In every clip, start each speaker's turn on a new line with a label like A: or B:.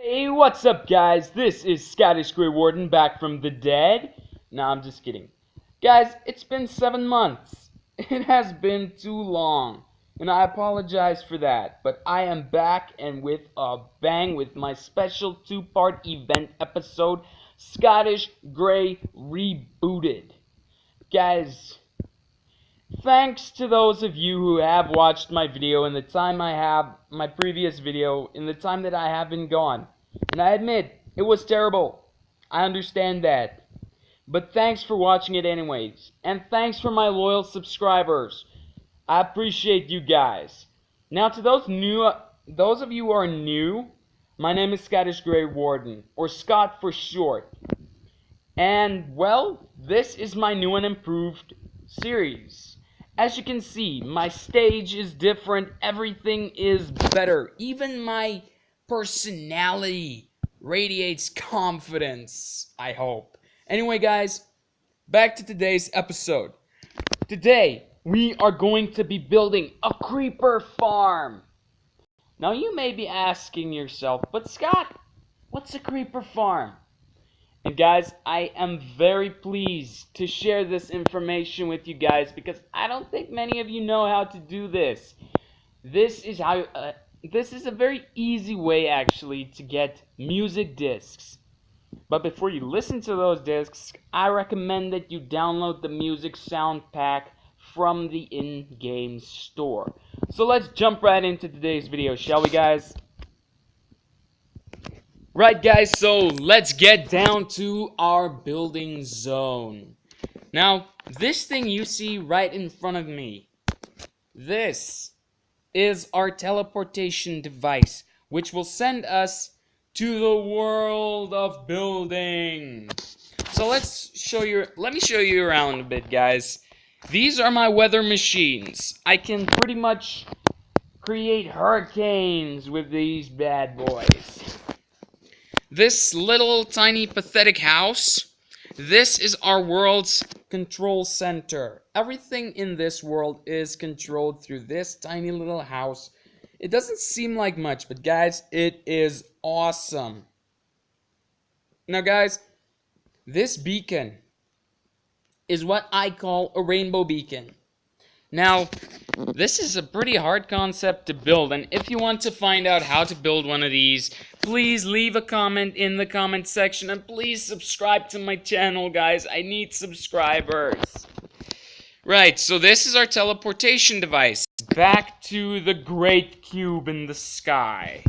A: Hey, what's up, guys? This is Scottish Grey Warden back from the dead. Nah, I'm just kidding. Guys, it's been 7 months. It has been too long, and I apologize for that. But I am back and with a bang with my special 2-part event episode, Scottish Grey Rebooted. Guys, thanks to those of you who have watched my video in the time I have, my previous video, in the time that I have been gone. And I admit, it was terrible. I understand that. But thanks for watching it anyways. And thanks for my loyal subscribers. I appreciate you guys. Now to those of you who are new, my name is Scottish Grey Warden, or Scott for short. And, well, this is my new and improved series. As you can see, my stage is different, everything is better. Even my personality radiates confidence, I hope. Anyway, guys, back to today's episode. Today, we are going to be building a creeper farm. Now, you may be asking yourself, but Scott, what's a creeper farm? And guys, I am very pleased to share this information with you guys because I don't think many of you know how to do this. This is a very easy way actually to get music discs. But before you listen to those discs, I recommend that you download the music sound pack from the in-game store. So let's jump right into today's video, shall we, guys? Right, guys, so let's get down to our building zone. Now, this thing you see right in front of me, this is our teleportation device, which will send us to the world of building. So let me show you around a bit, guys. These are my weather machines. I can pretty much create hurricanes with these bad boys. This little tiny pathetic house, this is our world's control center. Everything in this world is controlled through this tiny little house. It doesn't seem like much, but guys, it is awesome. Now guys, this beacon is what I call a rainbow beacon. Now, this is a pretty hard concept to build, and if you want to find out how to build one of these, please leave a comment in the comment section, and please subscribe to my channel, guys. I need subscribers. Right, so this is our teleportation device. Back to the great cube in the sky.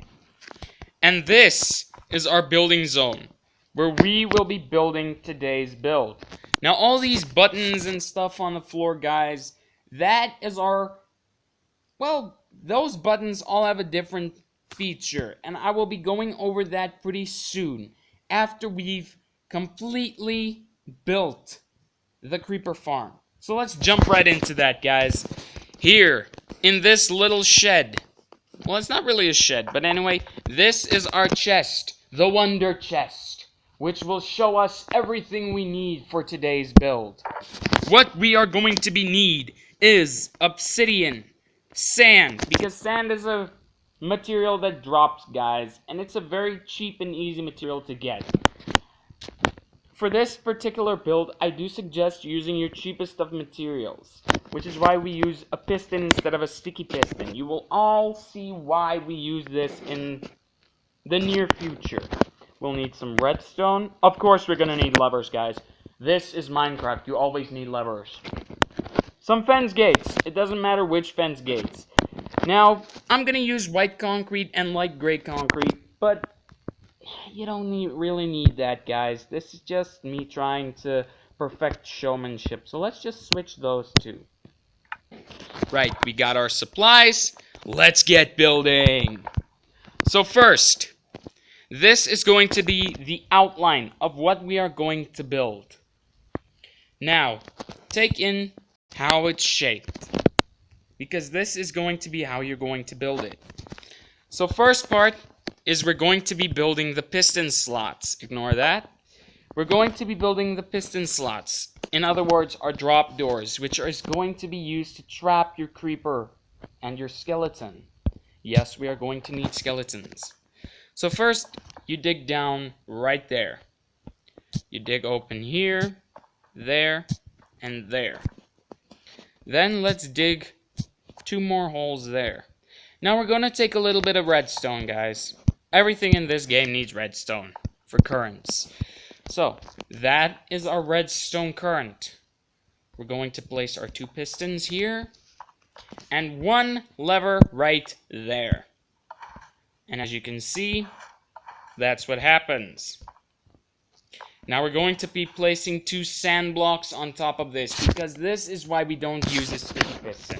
A: And this is our building zone, where we will be building today's build. Now, all these buttons and stuff on the floor, guys, that is our, well, those buttons all have a different feature, and I will be going over that pretty soon, after we've completely built the creeper farm. So let's jump right into that, guys. Here, in this little shed, well, it's not really a shed, but anyway, this is our chest, the Wonder Chest, which will show us everything we need for today's build. What we are going to need is obsidian, sand, because sand is a material that drops, guys, and it's a very cheap and easy material to get. For this particular build, I do suggest using your cheapest of materials, which is why we use a piston instead of a sticky piston. You will all see why we use this in the near future. We'll need some redstone. Of course, we're going to need levers, guys. This is Minecraft. You always need levers. Some fence gates. It doesn't matter which fence gates. Now, I'm going to use white concrete and light gray concrete, but you don't really need that, guys. This is just me trying to perfect showmanship. So let's just switch those two. Right, we got our supplies. Let's get building. So first, this is going to be the outline of what we are going to build. Now, take in how it's shaped, because this is going to be how you're going to build it. So first part is we're going to be building the piston slots. Ignore that. We're going to be building the piston slots. In other words, our drop doors, which is going to be used to trap your creeper and your skeleton. Yes, we are going to need skeletons. So first, you dig down right there. You dig open here, there, and there. Then let's dig 2 more holes there. Now we're going to take a little bit of redstone, guys. Everything in this game needs redstone for currents. So, that is our redstone current. We're going to place our 2 pistons here, and 1 lever right there. And as you can see, that's what happens. Now we're going to be placing 2 sand blocks on top of this, because this is why we don't use a sticky piston.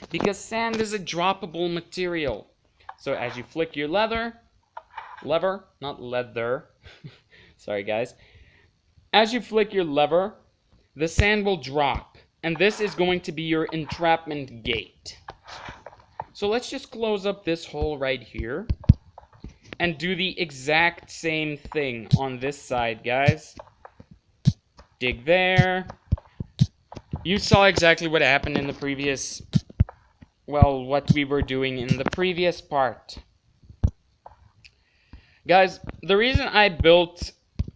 A: Because sand is a droppable material. So as you flick your lever, not leather, sorry guys. As you flick your lever, the sand will drop, and this is going to be your entrapment gate. So let's just close up this hole right here, and do the exact same thing on this side, guys. Dig there. You saw exactly what happened in the previous, well, what we were doing in the previous part. Guys, the reason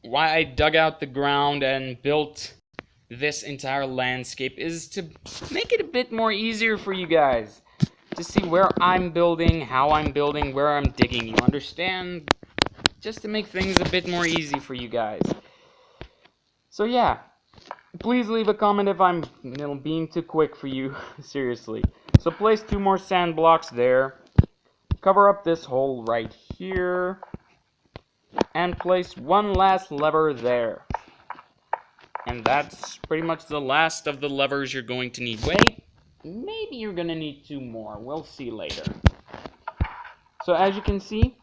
A: why I dug out the ground and built this entire landscape is to make it a bit more easier for you guys. To see where I'm building, how I'm building, where I'm digging, you understand? Just to make things a bit more easy for you guys. So yeah, please leave a comment if I'm being too quick for you, seriously. So place 2 more sand blocks there, cover up this hole right here, and place 1 last lever there. And that's pretty much the last of the levers you're going to need. Wait, maybe you're gonna need 2 more. We'll see later. So as you can see,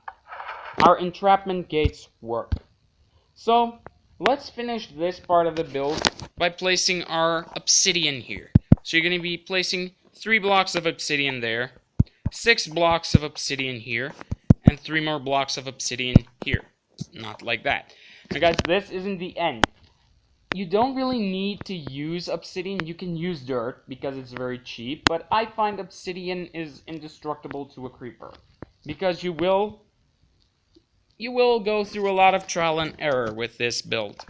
A: our entrapment gates work. So let's finish this part of the build by placing our obsidian here. So you're gonna be placing 3 blocks of obsidian there, 6 blocks of obsidian here, and 3 more blocks of obsidian here. Not like that. Now guys, this isn't the end. You don't really need to use obsidian. You can use dirt because it's very cheap, but I find obsidian is indestructible to a creeper, because you will go through a lot of trial and error with this build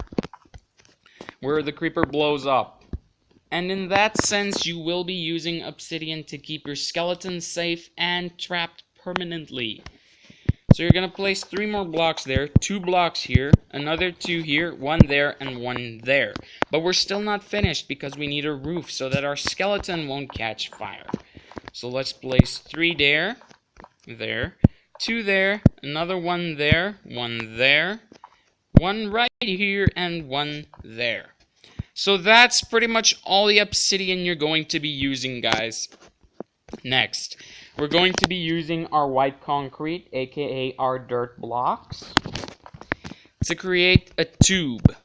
A: where the creeper blows up, and in that sense you will be using obsidian to keep your skeletons safe and trapped permanently. So you're going to place 3 more blocks there, 2 blocks here, another 2 here, 1 there, and 1 there. But we're still not finished because we need a roof so that our skeleton won't catch fire. So let's place 3 there, 2 there, another 1 there, 1 there, 1 right here, and 1 there. So that's pretty much all the obsidian you're going to be using, guys. Next, we're going to be using our white concrete, aka our dirt blocks, to create a tube.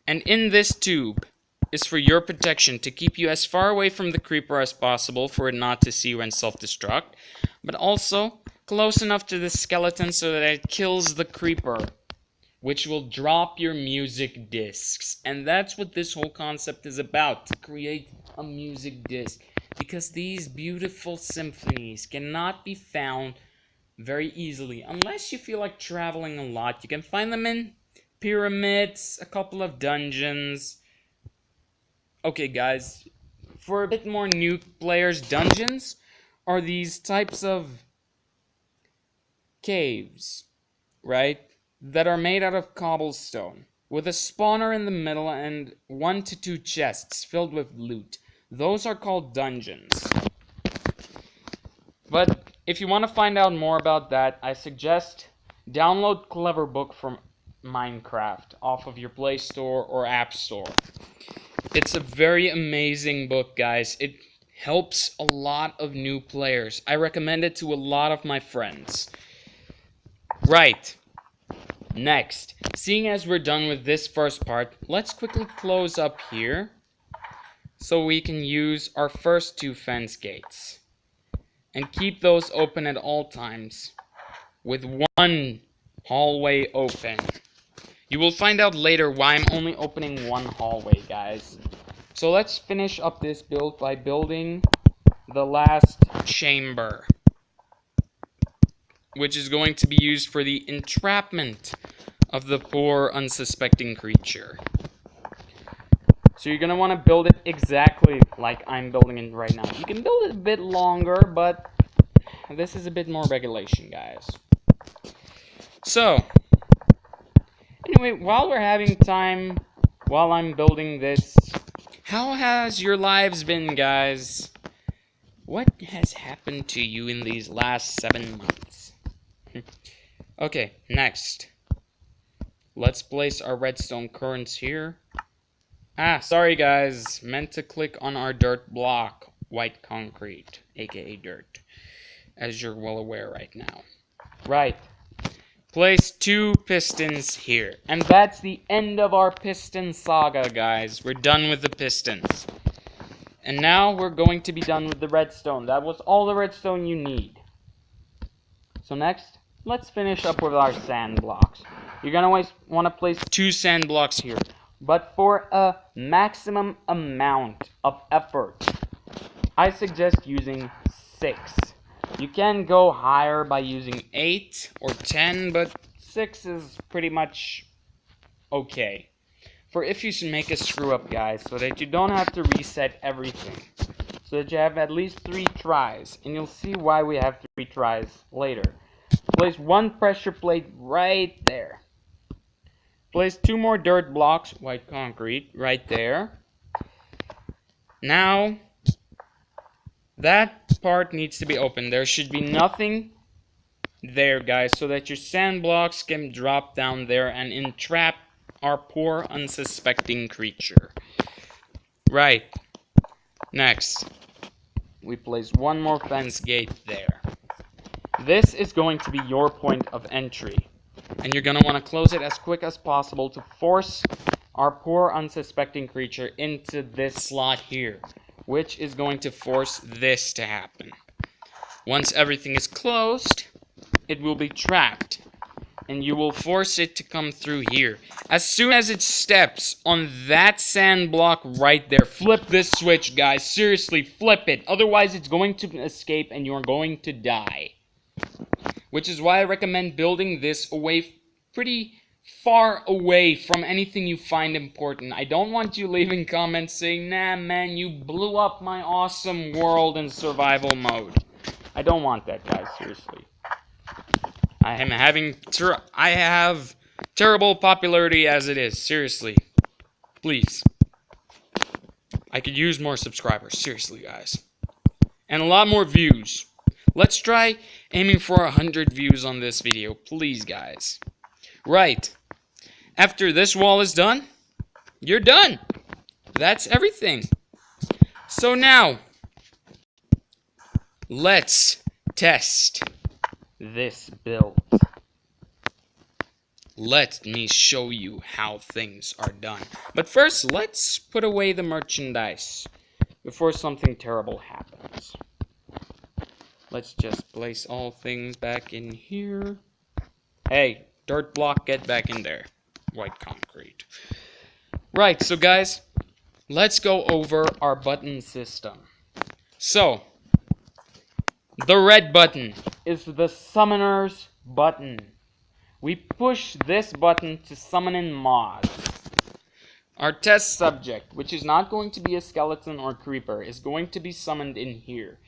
A: And in this tube is for your protection, to keep you as far away from the creeper as possible for it not to see you and self-destruct, but also close enough to the skeleton so that it kills the creeper, which will drop your music discs. And that's what this whole concept is about, to create a music disc. Because these beautiful symphonies cannot be found very easily unless you feel like traveling a lot. You can find them in pyramids, a couple of dungeons. Okay guys, for a bit more new players, dungeons are these types of caves, right, that are made out of cobblestone, with a spawner in the middle and 1 to 2 chests filled with loot. Those are called dungeons. But if you want to find out more about that, I suggest download Cleverbook from Minecraft off of your Play Store or App Store. It's a very amazing book, guys. It helps a lot of new players. I recommend it to a lot of my friends. Right. Next, seeing as we're done with this first part, let's quickly close up here so we can use our first 2 fence gates and keep those open at all times with 1 hallway open. You will find out later why I'm only opening 1 hallway, guys. So let's finish up this build by building the last chamber. which is going to be used for the entrapment of the poor, unsuspecting creature. So you're going to want to build it exactly like I'm building it right now. You can build it a bit longer, but this is a bit more regulation, guys. So, anyway, while we're having time, while I'm building this, how has your lives been, guys? What has happened to you in these last 7 months? Okay, next. Let's place our redstone currents here. Sorry guys, meant to click on our dirt block, white concrete, aka dirt, as you're well aware right now. Right. Place 2 pistons here. And that's the end of our piston saga, guys. We're done with the pistons. And now we're going to be done with the redstone. That was all the redstone you need. So next, let's finish up with our sand blocks. You're going to always want to place 2 sand blocks here. But for a maximum amount of effort, I suggest using 6. You can go higher by using 8 or 10, but 6 is pretty much okay. For if you should make a screw up, guys, so that you don't have to reset everything. So that you have at least 3 tries, and you'll see why we have 3 tries later. Place 1 pressure plate right there. Place 2 more dirt blocks, white concrete, right there. Now, that part needs to be open. There should be nothing there, guys, so that your sand blocks can drop down there and entrap our poor, unsuspecting creature. Right. Next, we place 1 more fence gate there. This is going to be your point of entry. And you're going to want to close it as quick as possible to force our poor, unsuspecting creature into this slot here, which is going to force this to happen. Once everything is closed, it will be trapped, and you will force it to come through here. As soon as it steps on that sand block right there, flip this switch, guys. Seriously, flip it. Otherwise, it's going to escape and you're going to die. Which is why I recommend building this away, pretty far away from anything you find important. I don't want you leaving comments saying, nah man, you blew up my awesome world in survival mode. I don't want that, guys, seriously. I have terrible popularity as it is, seriously. Please. I could use more subscribers, seriously, guys. And a lot more views. Let's try aiming for 100 views on this video, please, guys. Right. After this wall is done, you're done. That's everything. So now, let's test this build. Let me show you how things are done. But first, let's put away the merchandise before something terrible happens. Let's just place all things back in here. Hey, dirt block, get back in there. White concrete. Right, so guys, let's go over our button system. So, the red button is the summoner's button. We push this button to summon in mods. Our test subject, which is not going to be a skeleton or creeper, is going to be summoned in here.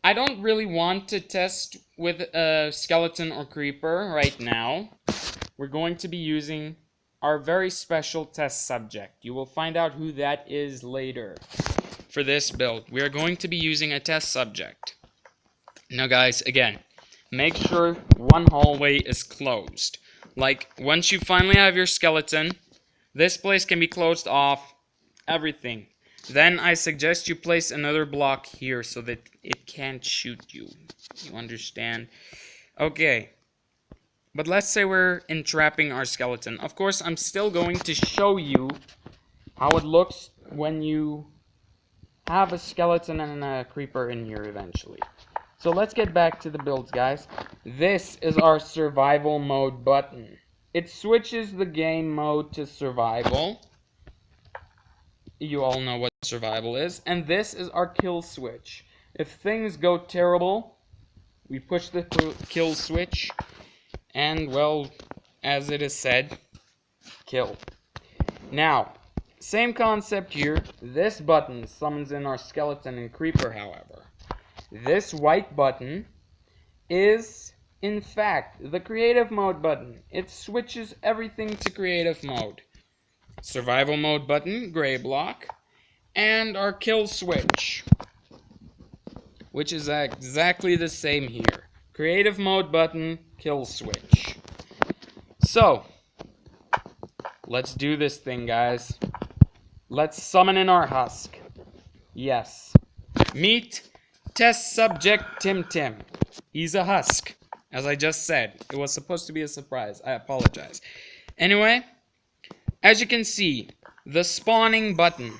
A: I don't really want to test with a skeleton or creeper right now. We're going to be using our very special test subject. You will find out who that is later. For this build, we are going to be using a test subject. Now guys, again, make sure one hallway is closed. Like, once you finally have your skeleton, this place can be closed off, everything. Then I suggest you place another block here so that it can't shoot you. You understand? Okay. But let's say we're entrapping our skeleton. Of course, I'm still going to show you how it looks when you have a skeleton and a creeper in here eventually. So let's get back to the builds, guys. This is our survival mode button. It switches the game mode to survival. You all know what survival is. And this is our kill switch. If things go terrible, We push the kill switch, and well, as it is said, kill. Now, same concept here. This button summons in our skeleton and creeper, however. This white button is, in fact, the creative mode button. It switches everything to creative mode. Survival mode button, gray block, and our kill switch, which is exactly the same here. Creative mode button, kill switch. So, let's do this thing, guys. Let's summon in our husk. Yes. Meet test subject Tim Tim. He's a husk, as I just said. It was supposed to be a surprise. I apologize. Anyway, as you can see, the spawning button.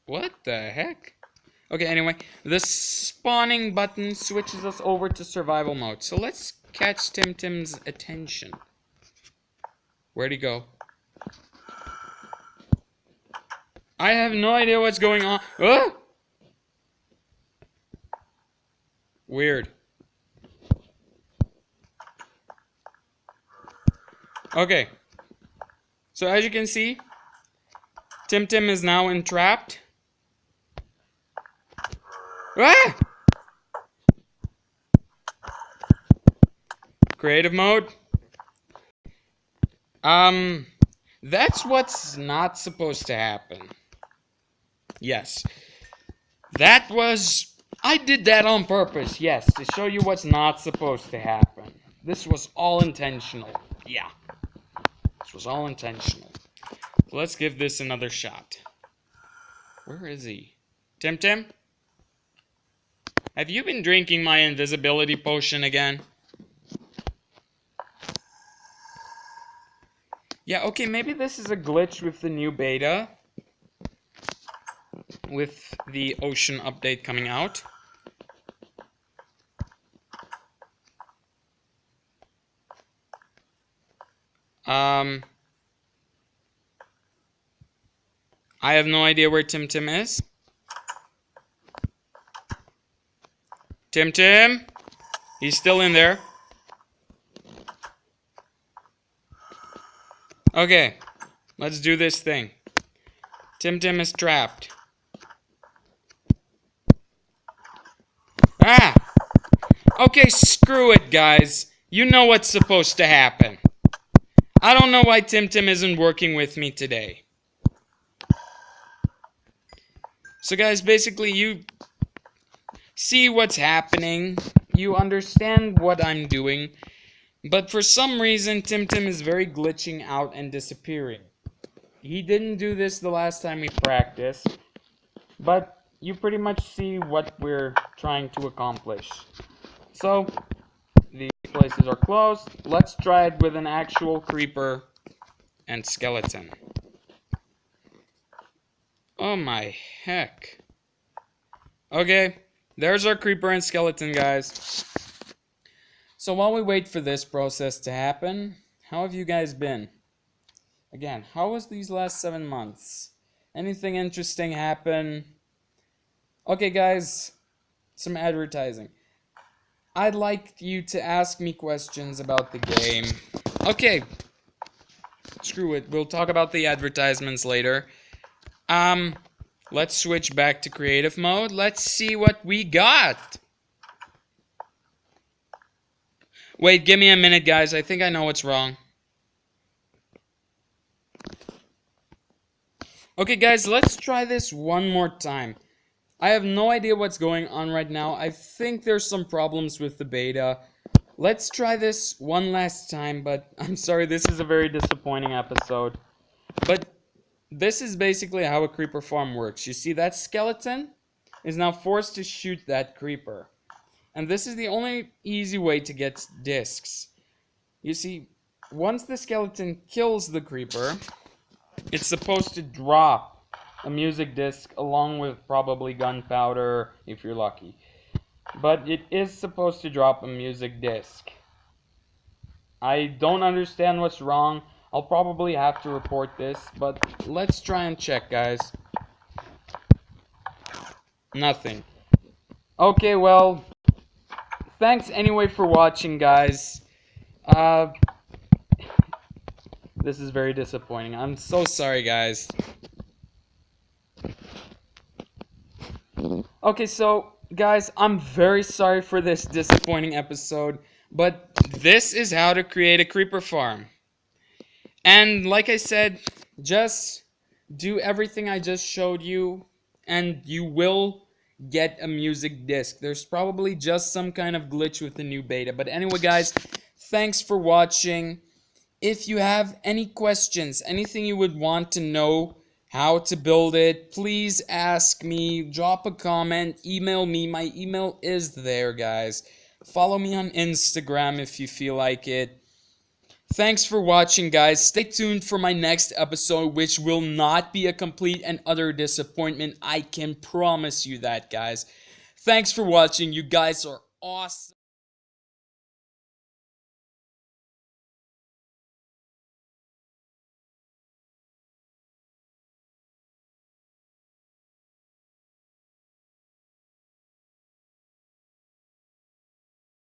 A: What the heck? Okay, anyway, the spawning button switches us over to survival mode. So let's catch Tim Tim's attention. Where'd he go? I have no idea what's going on. Ah! Weird. Okay. So as you can see, Tim Tim is now entrapped. Ah! Creative mode. That's what's not supposed to happen. Yes. That was... I did that on purpose, yes, to show you what's not supposed to happen. This was all intentional. Yeah. This was all intentional. Let's give this another shot. Where is he? Tim Tim? Have you been drinking my invisibility potion again? Yeah, okay, maybe this is a glitch with the new beta. With the ocean update coming out. I have no idea where Tim Tim is. Tim Tim? He's still in there. Okay, let's do this thing. Tim Tim is trapped. Ah! Okay, screw it, guys. You know what's supposed to happen. I don't know why Tim Tim isn't working with me today. So guys, basically you see what's happening. You understand what I'm doing. But for some reason, Tim Tim is very glitching out and disappearing. He didn't do this the last time we practiced. But you pretty much see what we're trying to accomplish. So, these places are closed. Let's try it with an actual creeper and skeleton. Oh my heck. Okay, there's our creeper and skeleton, guys. So while we wait for this process to happen, how have you guys been? Again, how was these last 7 months? Anything interesting happen? Okay, guys, some advertising. I'd like you to ask me questions about the game. Okay, screw it. We'll talk about the advertisements later. Let's switch back to creative mode. Let's see what we got. Wait, give me a minute, guys. I think I know what's wrong. Okay, guys, let's try this one more time. I have no idea what's going on right now. I think there's some problems with the beta. Let's try this one last time, but I'm sorry, this is a very disappointing episode. But this is basically how a creeper farm works. You see, that skeleton is now forced to shoot that creeper. And this is the only easy way to get discs. You see, once the skeleton kills the creeper, it's supposed to drop a music disc along with probably gunpowder if you're lucky. But it is supposed to drop a music disc. I don't understand what's wrong. I'll probably have to report this, but let's try and check, guys. Nothing. Okay, well, thanks anyway for watching, guys. Uh, this is very disappointing. I'm so sorry, guys. Okay, so, guys, I'm very sorry for this disappointing episode, but this is how to create a creeper farm. And like I said, just do everything I just showed you, and you will get a music disc. There's probably just some kind of glitch with the new beta. But anyway, guys, thanks for watching. If you have any questions, anything you would want to know how to build it, please ask me, drop a comment, email me. My email is there, guys. Follow me on Instagram if you feel like it. Thanks for watching, guys. Stay tuned for my next episode, which will not be a complete and utter disappointment. I can promise you that, guys. Thanks for watching. You guys are awesome.